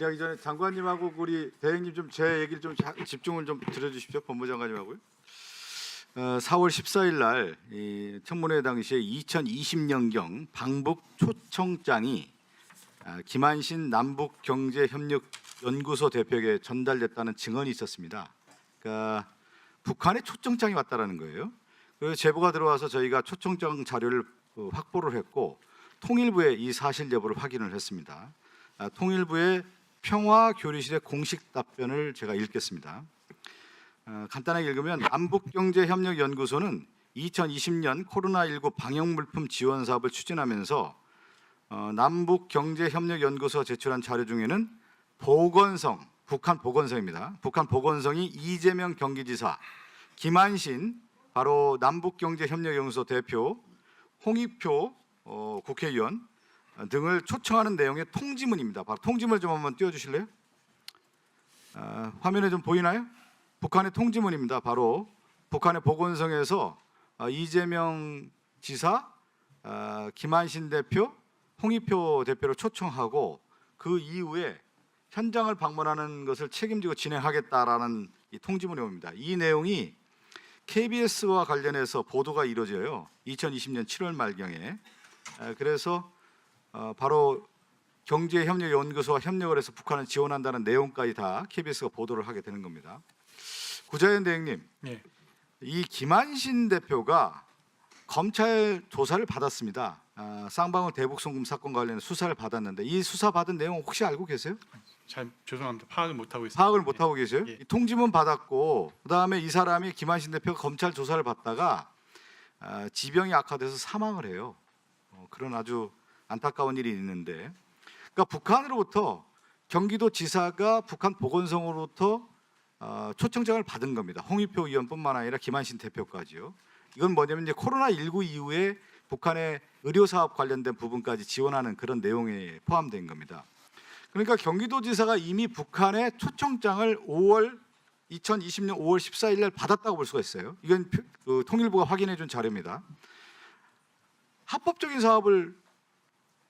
질의하기 전에 장관님하고 우리 대행님 좀 제 얘기를 좀 집중을 좀 들어주십시오. 법무장관님하고요. 4월 14일 날 이 청문회 당시에 2020년경 방북 초청장이 김한신 남북경제협력연구소 대표에게 전달됐다는 증언이 있었습니다. 그러니까 북한에 초청장이 왔다라는 거예요. 그래서 제보가 들어와서 저희가 초청장 자료를 확보를 했고 통일부에 이 사실 여부를 확인을 했습니다. 통일부의 평화교류실의 공식 답변을 제가 읽겠습니다. 간단하게 읽으면 남북경제협력연구소는 2020년 코로나19 방역물품 지원 사업을 추진하면서 남북경제협력연구소가 제출한 자료 중에는 보건성, 북한 보건성입니다. 북한 보건성이 이재명 경기지사, 김한신 바로 남북경제협력연구소 대표, 홍익표 국회의원 등을 초청하는 내용의 통지문입니다. 바로 통지문을 좀 한번 띄워주실래요? 화면에 좀 보이나요? 북한의 통지문입니다. 바로 북한의 보건성에서 이재명 지사, 김한신 대표, 홍익표 대표를 초청하고 그 이후에 현장을 방문하는 것을 책임지고 진행하겠다라는 이 통지문이 옵니다. 이 내용이 KBS와 관련해서 보도가 이루어져요. 2020년 7월 말경에. 그래서 바로 경제협력연구소와 협력을 해서 북한을 지원한다는 내용까지 다 KBS가 보도를 하게 되는 겁니다. 구자현 대행님, 네. 이 김한신 대표가 검찰 조사를 받았습니다. 쌍방울 대북송금 사건 관련 수사를 받았는데 이 수사 받은 내용 혹시 알고 계세요? 잘 죄송합니다. 파악을 못 하고 있습니다. 파악을 못 하고 계세요? 예. 이 통지문 받았고 그다음에 이 사람이 김한신 대표가 검찰 조사를 받다가 지병이 악화돼서 사망을 해요. 그런 아주 안타까운 일이 있는데, 그러니까 북한으로부터 경기도 지사가 북한 보건성으로부터 초청장을 받은 겁니다. 홍익표 의원뿐만 아니라 김한신 대표까지요. 이건 뭐냐면 이제 코로나19 이후에 북한의 의료 사업 관련된 부분까지 지원하는 그런 내용에 포함된 겁니다. 그러니까 경기도지사가 이미 북한의 초청장을 2020년 5월 14일 날 받았다고 볼 수가 있어요. 이건 통일부가 확인해 준 자료입니다. 합법적인 사업을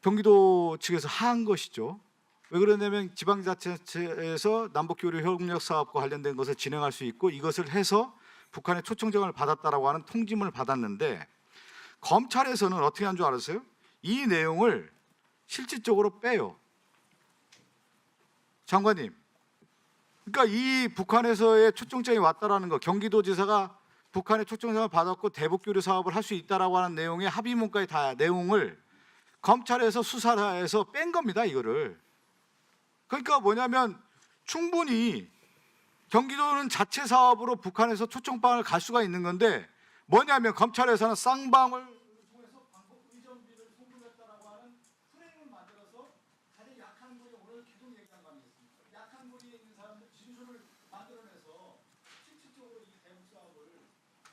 경기도 측에서 한 것이죠. 왜 그러냐면 지방자치에서 남북교류 협력 사업과 관련된 것을 진행할 수 있고 이것을 해서 북한의 초청장을 받았다라고 하는 통지문을 받았는데 검찰에서는 어떻게 한 줄 알았어요? 이 내용을 실질적으로 빼요. 장관님, 그러니까 이 북한에서의 초청장이 왔다라는 거, 경기도지사가 북한의 초청장을 받았고 대북교류 사업을 할 수 있다라고 하는 내용의 합의문까지 다 내용을 검찰에서 수사해서 뺀 겁니다. 이거를. 그러니까 뭐냐면 충분히 경기도는 자체 사업으로 북한에서 초청방을 갈 수가 있는 건데 뭐냐면 검찰에서는 쌍방을 통해서 방북 의전비를 송금했다라고 하는 프레임을 만들어서 가장 약한 분이 오늘 계속 얘기한 거 아니겠습니까? 약한 분이 있는 사람들 진술을 만들어내서 실질적으로 이 대북 사업을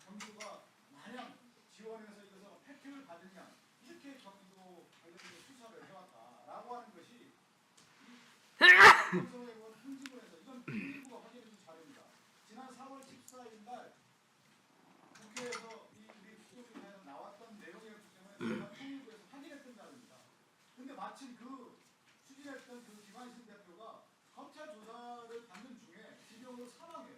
경기도가 마냥 지원해서 이것을 혜택을 받으냐 이렇게 경기도 관련해서 수사를 해왔다라고 하는 것이 방송에 본 통지문에서 이건 통일부가 확인해준 자료입니다. 지난 4월 14일 날 국회에서 우리 국정조사에서 나왔던 내용이었기 때문에 제가 통일부에서 확인했던 자료입니다. 근데 마침 그 추진했던 그 김한신 대표가 검찰 조사를 받는 중에 지병으로 사망해요.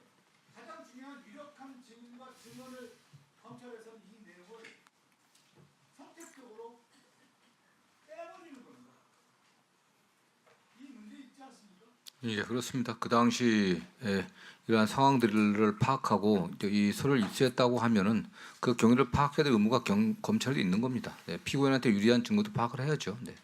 가장 중요한 유력한 증거와 증언을 검찰에서는 이 내용을 선택적으로 빼버리는 겁니다. 이 문제 있지 않습니까? 예, 그렇습니다. 그 당시 이러한 상황들을 파악하고 이 서를 입수했다고 하면은 그 경위를 파악해야 될 의무가 검찰이 있는 겁니다. 네, 피고인한테 유리한 증거도 파악을 해야죠. 네.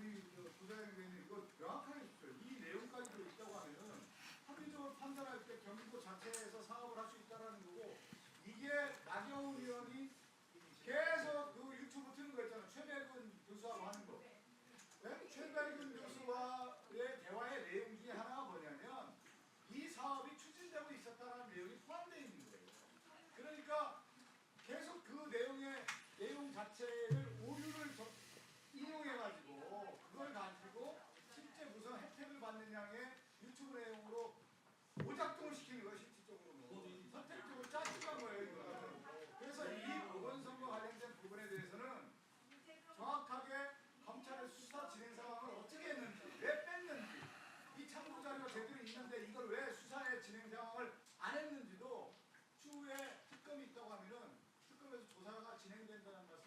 우리 부장님 이거 명확하게 해주세요. 이 내용까지 있다고 하면은 합리적으로 판단할 때 경기도 자체에서 사업을 할 수 있다라는 거고 이게 나경원 의원이 계속 그 유튜브 틀는 거 있잖아요. 최백은 교수하고 하는 거. 네? 최백은 교수와의 대화의 내용 중에 하나가 뭐냐면 이 사업이 추진되고 있었다는 내용이 포함되어 있는 거예요. 그러니까 계속 그 내용 자체를 오류를 인용해가지고 그걸 가지고 실제 무슨 혜택을 받는 양의 유튜브 내용으로 오작동을 시키는 거예요. 실질적으로는 선택적으로 짜증난 거예요. 이거. 그래서 이 보건선거 관련된 부분에 대해서는 정확하게 검찰의 수사 진행 상황을 어떻게 했는지, 왜 뺐는지 된다는 말씀